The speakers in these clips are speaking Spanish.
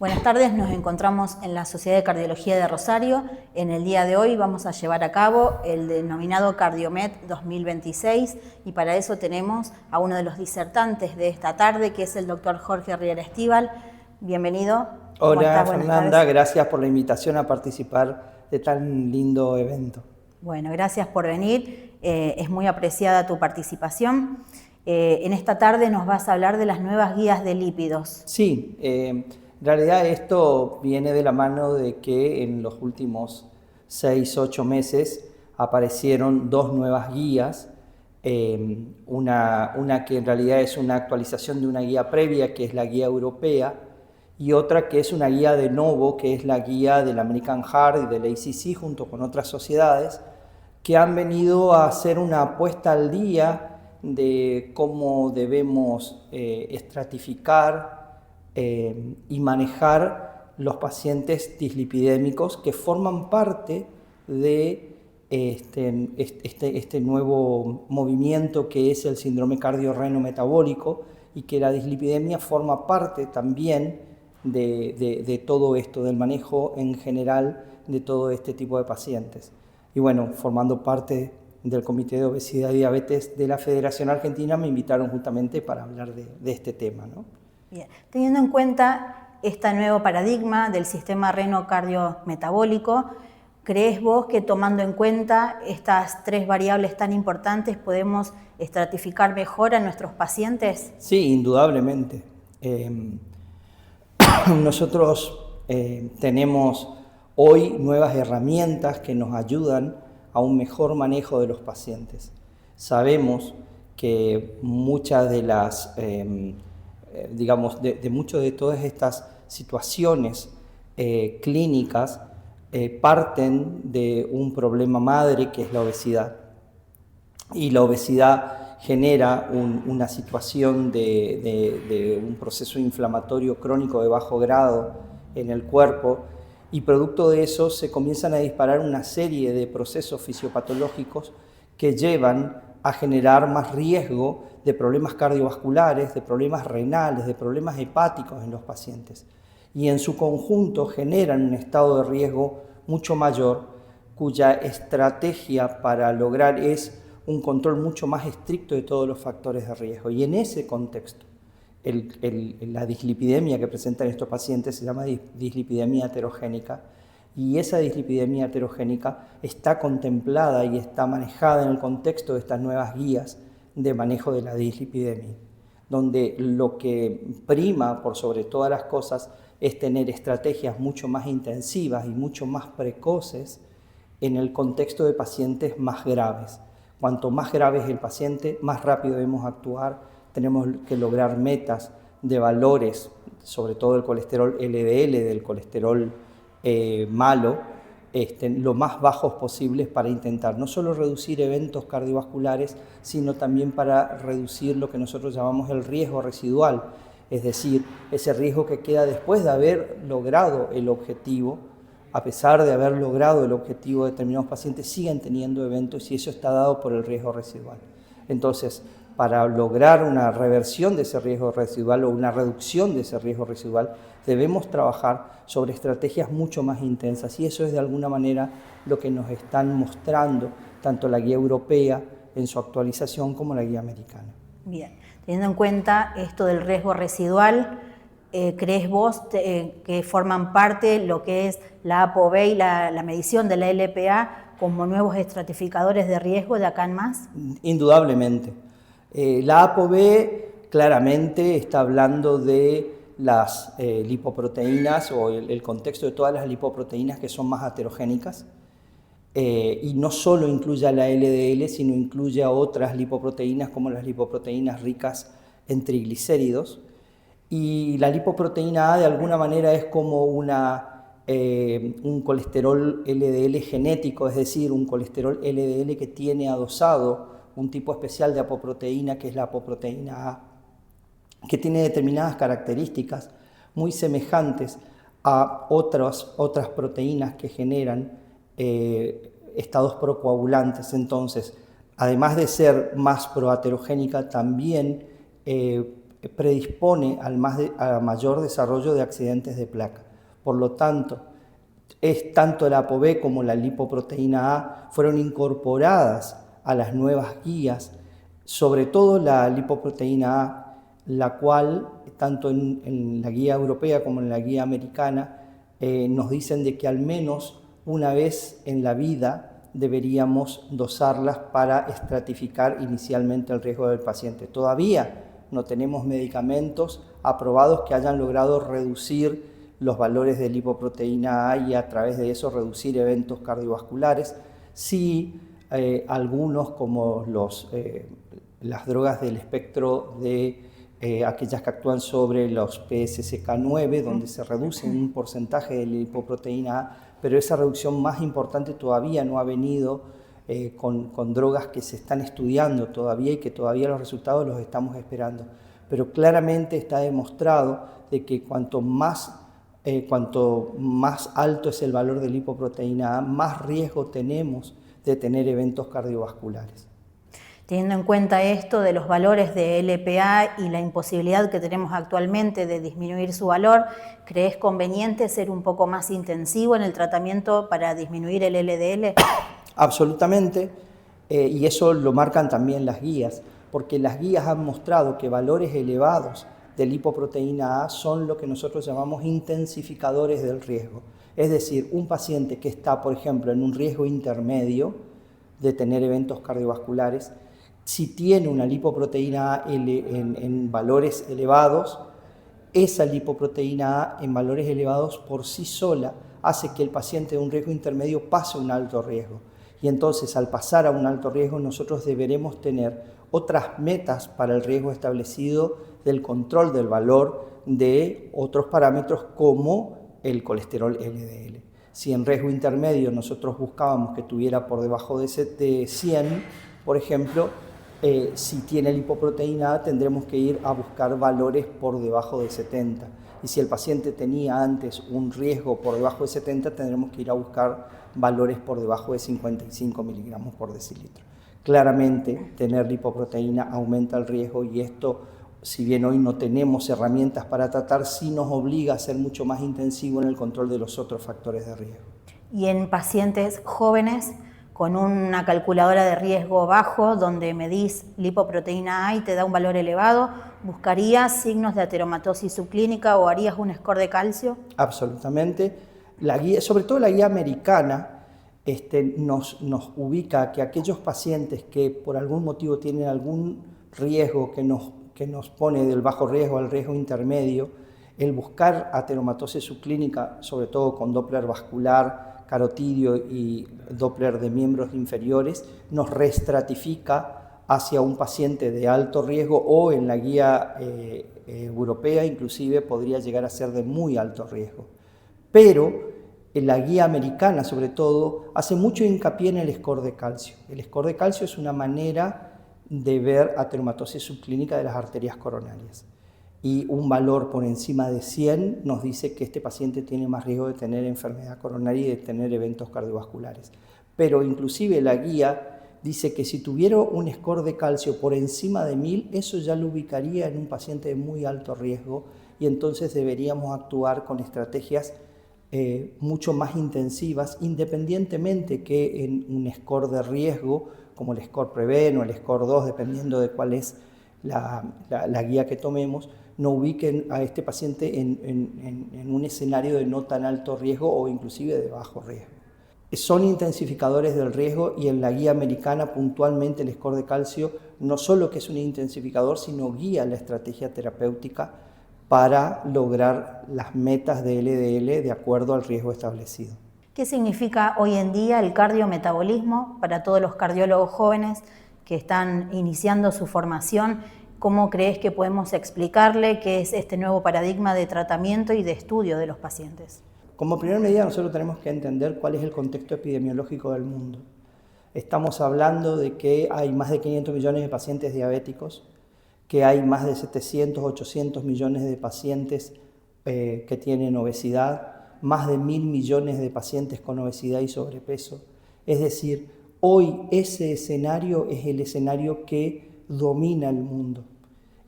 Buenas tardes, nos encontramos en la Sociedad de Cardiología de Rosario. En el día de hoy vamos a llevar a cabo el denominado CardioMed 2026 y para eso tenemos a uno de los disertantes de esta tarde, que es el doctor Jorge Riera Estíbal. Bienvenido. Hola Fernanda, gracias por la invitación a participar de tan lindo evento. Bueno, gracias por venir, es muy apreciada tu participación. En esta tarde nos vas a hablar de las nuevas guías de lípidos. Sí, en realidad esto viene de la mano de que en los últimos 6-8 meses aparecieron dos nuevas guías, una que en realidad es una actualización de una guía previa, que es la guía europea, y otra que es una guía de novo, que es la guía del American Heart y del ACC, junto con otras sociedades, que han venido a hacer una puesta al día de cómo debemos estratificar y manejar los pacientes dislipidémicos que forman parte de este nuevo movimiento que es el síndrome cardiorreno-metabólico, y que la dislipidemia forma parte también de todo esto, del manejo en general de todo este tipo de pacientes. Y bueno, formando parte del Comité de Obesidad y Diabetes de la Federación Argentina, me invitaron justamente para hablar de este tema, ¿no? Bien. Teniendo en cuenta este nuevo paradigma del sistema renocardiometabólico, ¿crees vos que tomando en cuenta estas tres variables tan importantes podemos estratificar mejor a nuestros pacientes? Sí, indudablemente. Nosotros tenemos hoy nuevas herramientas que nos ayudan a un mejor manejo de los pacientes. Sabemos que muchas de las, muchas de todas estas situaciones clínicas parten de un problema madre, que es la obesidad. Y la obesidad genera una situación de un proceso inflamatorio crónico de bajo grado en el cuerpo, y producto de eso se comienzan a disparar una serie de procesos fisiopatológicos que llevan a generar más riesgo de problemas cardiovasculares, de problemas renales, de problemas hepáticos en los pacientes. Y en su conjunto generan un estado de riesgo mucho mayor, cuya estrategia para lograr es un control mucho más estricto de todos los factores de riesgo. Y en ese contexto, la dislipidemia que presentan estos pacientes se llama dislipidemia heterogénica, y esa dislipidemia heterogénica está contemplada y está manejada en el contexto de estas nuevas guías de manejo de la dislipidemia, donde lo que prima por sobre todas las cosas es tener estrategias mucho más intensivas y mucho más precoces en el contexto de pacientes más graves. Cuanto más grave es el paciente, más rápido debemos actuar. Tenemos que lograr metas de valores, sobre todo el colesterol LDL, del colesterol malo, lo más bajos posibles, para intentar no solo reducir eventos cardiovasculares, sino también para reducir lo que nosotros llamamos el riesgo residual, es decir, ese riesgo que queda después de haber logrado el objetivo. A pesar de haber logrado el objetivo, determinados pacientes siguen teniendo eventos, y eso está dado por el riesgo residual. Entonces, para lograr una reversión de ese riesgo residual o una reducción de ese riesgo residual, debemos trabajar sobre estrategias mucho más intensas, y eso es de alguna manera lo que nos están mostrando tanto la guía europea en su actualización como la guía americana. Bien, teniendo en cuenta esto del riesgo residual, ¿crees vos que forman parte lo que es la ApoB y la medición de la LPA como nuevos estratificadores de riesgo de acá en más? Indudablemente. La ApoB claramente está hablando de las lipoproteínas, o el contexto de todas las lipoproteínas que son más heterogénicas, y no solo incluye a la LDL, sino incluye a otras lipoproteínas, como las lipoproteínas ricas en triglicéridos. Y la lipoproteína A de alguna manera es como un colesterol LDL genético, es decir, un colesterol LDL que tiene adosado un tipo especial de apoproteína, que es la apoproteína A, que tiene determinadas características muy semejantes a otras proteínas que generan estados procoagulantes. Entonces, además de ser más proaterogénica, también predispone a mayor desarrollo de accidentes de placa. Por lo tanto, tanto la ApoB como la lipoproteína A fueron incorporadas a las nuevas guías, sobre todo la lipoproteína A, la cual, tanto en la guía europea como en la guía americana, nos dicen de que al menos una vez en la vida deberíamos dosarlas para estratificar inicialmente el riesgo del paciente. Todavía no tenemos medicamentos aprobados que hayan logrado reducir los valores de lipoproteína A y a través de eso reducir eventos cardiovasculares. Sí, algunos como las drogas del espectro de aquellas que actúan sobre los PCSK9, donde se reduce un porcentaje de lipoproteína A, pero esa reducción más importante todavía no ha venido con drogas que se están estudiando todavía y que todavía los resultados los estamos esperando. Pero claramente está demostrado de que cuanto más alto es el valor de lipoproteína A, más riesgo tenemos de tener eventos cardiovasculares. Teniendo en cuenta esto de los valores de LPA y la imposibilidad que tenemos actualmente de disminuir su valor, ¿crees conveniente ser un poco más intensivo en el tratamiento para disminuir el LDL? Absolutamente, y eso lo marcan también las guías, porque las guías han mostrado que valores elevados de lipoproteína A son lo que nosotros llamamos intensificadores del riesgo. Es decir, un paciente que está, por ejemplo, en un riesgo intermedio de tener eventos cardiovasculares, si tiene una lipoproteína A en valores elevados, esa lipoproteína A en valores elevados por sí sola hace que el paciente de un riesgo intermedio pase a un alto riesgo. Y entonces, al pasar a un alto riesgo, nosotros deberemos tener otras metas para el riesgo establecido del control del valor de otros parámetros como el colesterol LDL. Si en riesgo intermedio nosotros buscábamos que tuviera por debajo de 100, por ejemplo, si tiene lipoproteína A tendremos que ir a buscar valores por debajo de 70. Y si el paciente tenía antes un riesgo por debajo de 70, tendremos que ir a buscar valores por debajo de 55 miligramos por decilitro. Claramente, tener lipoproteína aumenta el riesgo y esto, si bien hoy no tenemos herramientas para tratar, sí nos obliga a ser mucho más intensivo en el control de los otros factores de riesgo. Y en pacientes jóvenes con una calculadora de riesgo bajo, donde medís lipoproteína A y te da un valor elevado, ¿buscarías signos de ateromatosis subclínica o harías un score de calcio? Absolutamente. La guía, sobre todo la guía americana, nos ubica que aquellos pacientes que por algún motivo tienen algún riesgo que nos pone del bajo riesgo al riesgo intermedio, el buscar ateromatosis subclínica, sobre todo con Doppler vascular, carotidio y Doppler de miembros inferiores, nos reestratifica hacia un paciente de alto riesgo o en la guía europea inclusive podría llegar a ser de muy alto riesgo. Pero en la guía americana sobre todo hace mucho hincapié en el score de calcio. El score de calcio es una manera de ver ateromatosis subclínica de las arterias coronarias. Y un valor por encima de 100 nos dice que este paciente tiene más riesgo de tener enfermedad coronaria y de tener eventos cardiovasculares. Pero inclusive la guía dice que si tuviera un score de calcio por encima de 1000, eso ya lo ubicaría en un paciente de muy alto riesgo y entonces deberíamos actuar con estrategias mucho más intensivas, independientemente que en un score de riesgo, como el score PREVEN o el score 2, dependiendo de cuál es la guía que tomemos, no ubiquen a este paciente en un escenario de no tan alto riesgo o inclusive de bajo riesgo. Son intensificadores del riesgo y en la guía americana puntualmente el score de calcio no solo que es un intensificador, sino guía la estrategia terapéutica para lograr las metas de LDL de acuerdo al riesgo establecido. ¿Qué significa hoy en día el cardiometabolismo para todos los cardiólogos jóvenes que están iniciando su formación? ¿Cómo crees que podemos explicarle qué es este nuevo paradigma de tratamiento y de estudio de los pacientes? Como primera medida nosotros tenemos que entender cuál es el contexto epidemiológico del mundo. Estamos hablando de que hay más de 500 millones de pacientes diabéticos, que hay más de 700, 800 millones de pacientes que tienen obesidad, más de 1.000 millones de pacientes con obesidad y sobrepeso. Es decir, hoy ese escenario es el escenario que domina el mundo.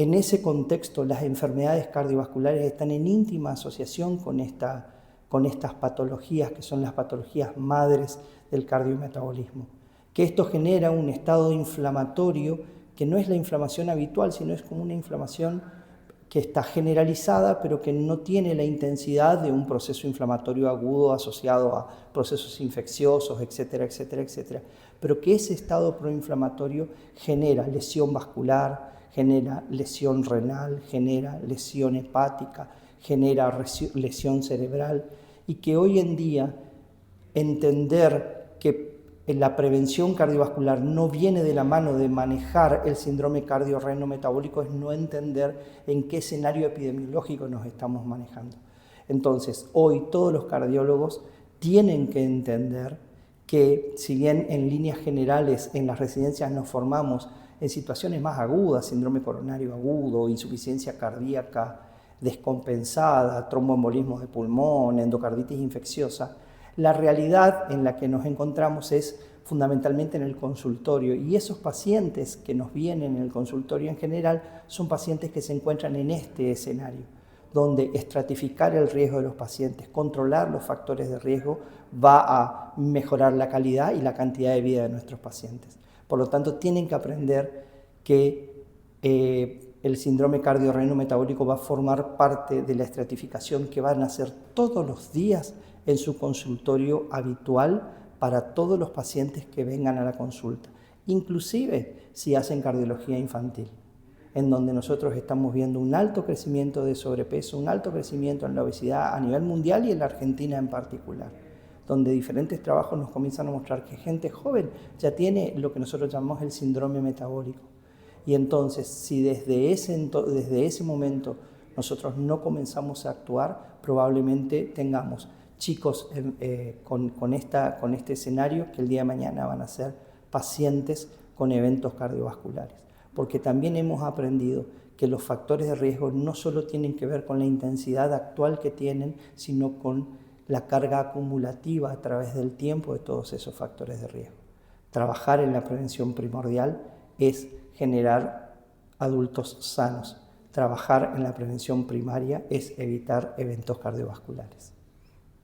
En ese contexto, las enfermedades cardiovasculares están en íntima asociación con estas patologías, que son las patologías madres del cardiometabolismo. Que esto genera un estado inflamatorio que no es la inflamación habitual, sino es como una inflamación que está generalizada, pero que no tiene la intensidad de un proceso inflamatorio agudo asociado a procesos infecciosos, etcétera, etcétera, etcétera. Pero que ese estado proinflamatorio genera lesión vascular, genera lesión renal, genera lesión hepática, genera lesión cerebral, y que hoy en día entender que la prevención cardiovascular no viene de la mano de manejar el síndrome cardiorreno-metabólico es no entender en qué escenario epidemiológico nos estamos manejando. Entonces, hoy todos los cardiólogos tienen que entender que, si bien en líneas generales en las residencias nos formamos en situaciones más agudas, síndrome coronario agudo, insuficiencia cardíaca descompensada, tromboembolismo de pulmón, endocarditis infecciosa, la realidad en la que nos encontramos es fundamentalmente en el consultorio, y esos pacientes que nos vienen en el consultorio en general son pacientes que se encuentran en este escenario, donde estratificar el riesgo de los pacientes, controlar los factores de riesgo, va a mejorar la calidad y la cantidad de vida de nuestros pacientes. Por lo tanto, tienen que aprender que el síndrome cardiorreno-metabólico va a formar parte de la estratificación que van a hacer todos los días en su consultorio habitual para todos los pacientes que vengan a la consulta, inclusive si hacen cardiología infantil, en donde nosotros estamos viendo un alto crecimiento de sobrepeso, un alto crecimiento en la obesidad a nivel mundial y en la Argentina en particular, donde diferentes trabajos nos comienzan a mostrar que gente joven ya tiene lo que nosotros llamamos el síndrome metabólico. Y entonces, si desde ese momento nosotros no comenzamos a actuar, probablemente tengamos chicos con este escenario que el día de mañana van a ser pacientes con eventos cardiovasculares. Porque también hemos aprendido que los factores de riesgo no solo tienen que ver con la intensidad actual que tienen, sino con la carga acumulativa a través del tiempo de todos esos factores de riesgo. Trabajar en la prevención primordial es generar adultos sanos. Trabajar en la prevención primaria es evitar eventos cardiovasculares.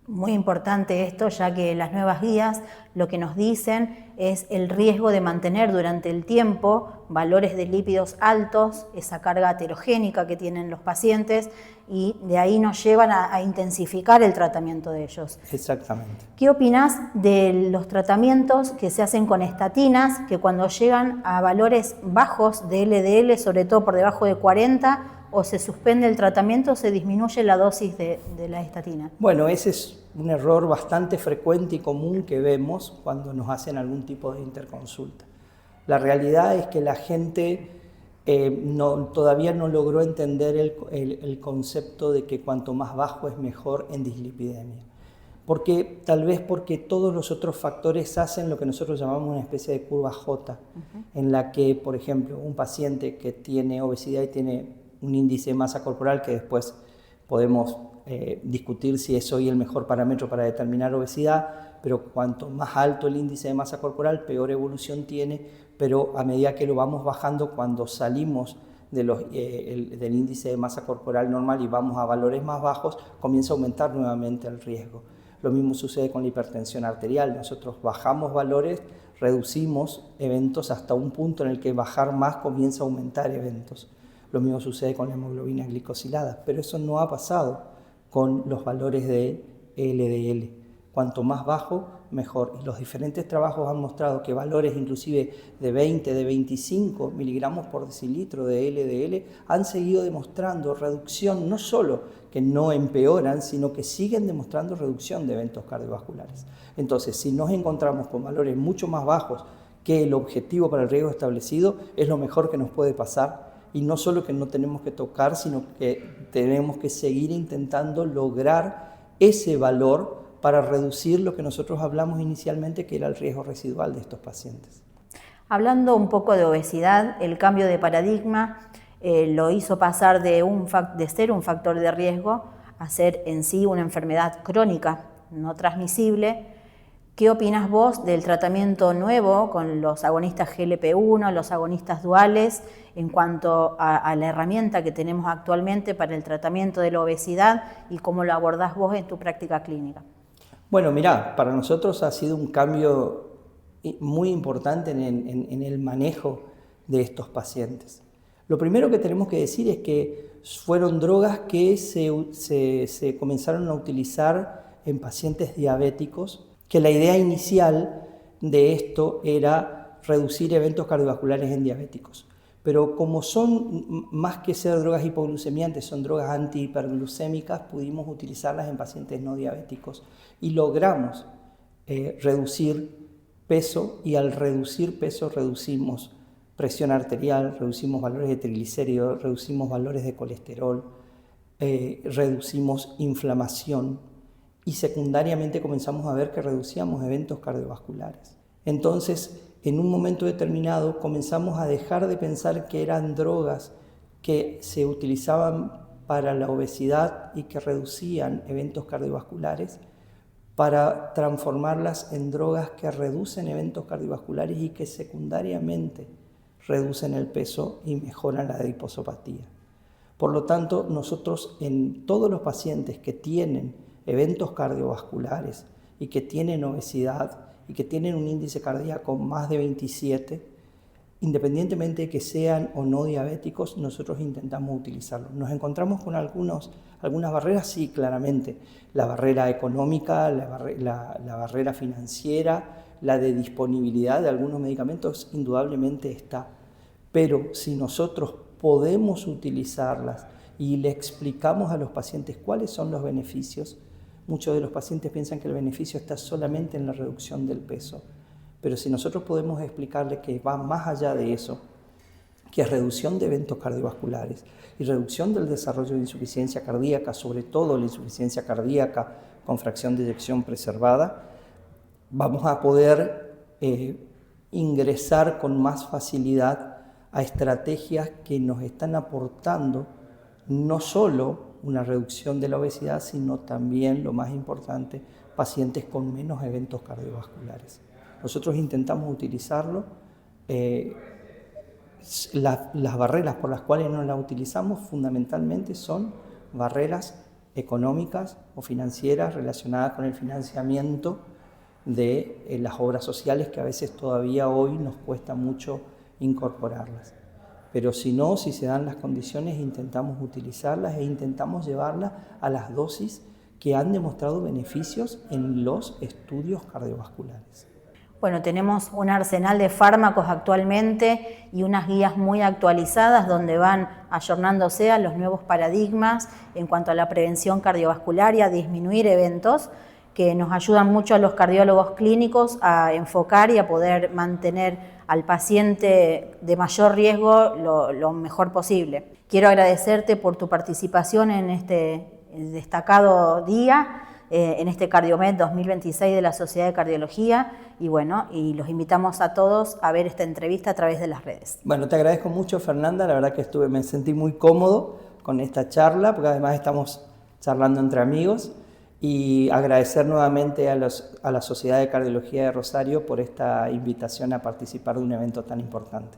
Muy importante esto, ya que las nuevas guías lo que nos dicen es el riesgo de mantener durante el tiempo valores de lípidos altos, esa carga aterogénica que tienen los pacientes, y de ahí nos llevan a intensificar el tratamiento de ellos. Exactamente. ¿Qué opinás de los tratamientos que se hacen con estatinas, que cuando llegan a valores bajos de LDL, sobre todo por debajo de 40, o se suspende el tratamiento, se disminuye la dosis de la estatina? Bueno, ese es un error bastante frecuente y común que vemos cuando nos hacen algún tipo de interconsulta. La realidad es que la gente todavía no logró entender el concepto de que cuanto más bajo es mejor en dislipidemia. Tal vez porque todos los otros factores hacen lo que nosotros llamamos una especie de curva J, en la que, por ejemplo, un paciente que tiene obesidad y tiene un índice de masa corporal, que después podemos discutir si es hoy el mejor parámetro para determinar obesidad, pero cuanto más alto el índice de masa corporal, peor evolución tiene, pero a medida que lo vamos bajando, cuando salimos del índice de masa corporal normal y vamos a valores más bajos, comienza a aumentar nuevamente el riesgo. Lo mismo sucede con la hipertensión arterial. Nosotros bajamos valores, reducimos eventos hasta un punto en el que bajar más comienza a aumentar eventos. Lo mismo sucede con la hemoglobina glicosilada, pero eso no ha pasado con los valores de LDL. Cuanto más bajo, mejor. Y los diferentes trabajos han mostrado que valores inclusive de 20, de 25 miligramos por decilitro de LDL han seguido demostrando reducción, no solo que no empeoran, sino que siguen demostrando reducción de eventos cardiovasculares. Entonces, si nos encontramos con valores mucho más bajos que el objetivo para el riesgo establecido, es lo mejor que nos puede pasar. Y no solo que no tenemos que tocar, sino que tenemos que seguir intentando lograr ese valor para reducir lo que nosotros hablamos inicialmente, que era el riesgo residual de estos pacientes. Hablando un poco de obesidad, el cambio de paradigma lo hizo pasar de ser un factor de riesgo a ser en sí una enfermedad crónica no transmisible. ¿Qué opinas vos del tratamiento nuevo con los agonistas GLP-1, los agonistas duales, en cuanto a la herramienta que tenemos actualmente para el tratamiento de la obesidad y cómo lo abordás vos en tu práctica clínica? Bueno, mirá, para nosotros ha sido un cambio muy importante en el manejo de estos pacientes. Lo primero que tenemos que decir es que fueron drogas que se comenzaron a utilizar en pacientes diabéticos, que la idea inicial de esto era reducir eventos cardiovasculares en diabéticos. Pero como son, más que ser drogas hipoglucemiantes, son drogas antihiperglucémicas, pudimos utilizarlas en pacientes no diabéticos y logramos reducir peso, y al reducir peso reducimos presión arterial, reducimos valores de triglicéridos, reducimos valores de colesterol, reducimos inflamación y secundariamente comenzamos a ver que reducíamos eventos cardiovasculares. Entonces, en un momento determinado comenzamos a dejar de pensar que eran drogas que se utilizaban para la obesidad y que reducían eventos cardiovasculares, para transformarlas en drogas que reducen eventos cardiovasculares y que secundariamente reducen el peso y mejoran la adiposopatía. Por lo tanto, nosotros en todos los pacientes que tienen eventos cardiovasculares y que tienen obesidad y que tienen un índice cardíaco más de 27, independientemente de que sean o no diabéticos, nosotros intentamos utilizarlo. Nos encontramos con algunas barreras, sí, claramente. La barrera económica, la barrera financiera, la de disponibilidad de algunos medicamentos, indudablemente está. Pero si nosotros podemos utilizarlas y le explicamos a los pacientes cuáles son los beneficios, muchos de los pacientes piensan que el beneficio está solamente en la reducción del peso. Pero si nosotros podemos explicarle que va más allá de eso, que es reducción de eventos cardiovasculares y reducción del desarrollo de insuficiencia cardíaca, sobre todo la insuficiencia cardíaca con fracción de eyección preservada, vamos a poder ingresar con más facilidad a estrategias que nos están aportando no solo una reducción de la obesidad, sino también, lo más importante, pacientes con menos eventos cardiovasculares. Nosotros intentamos utilizarlo. Las barreras por las cuales no la utilizamos fundamentalmente son barreras económicas o financieras relacionadas con el financiamiento de las obras sociales, que a veces todavía hoy nos cuesta mucho incorporarlas. Pero si se dan las condiciones, intentamos utilizarlas e intentamos llevarlas a las dosis que han demostrado beneficios en los estudios cardiovasculares. Bueno, tenemos un arsenal de fármacos actualmente y unas guías muy actualizadas donde van ayornándose a los nuevos paradigmas en cuanto a la prevención cardiovascular y a disminuir eventos, que nos ayudan mucho a los cardiólogos clínicos a enfocar y a poder mantener al paciente de mayor riesgo lo mejor posible. Quiero agradecerte por tu participación en este destacado día, en este CardioMed 2026 de la Sociedad de Cardiología, y bueno, y los invitamos a todos a ver esta entrevista a través de las redes. Bueno, te agradezco mucho, Fernanda, la verdad que me sentí muy cómodo con esta charla, porque además estamos charlando entre amigos, y agradecer nuevamente a la Sociedad de Cardiología de Rosario por esta invitación a participar de un evento tan importante.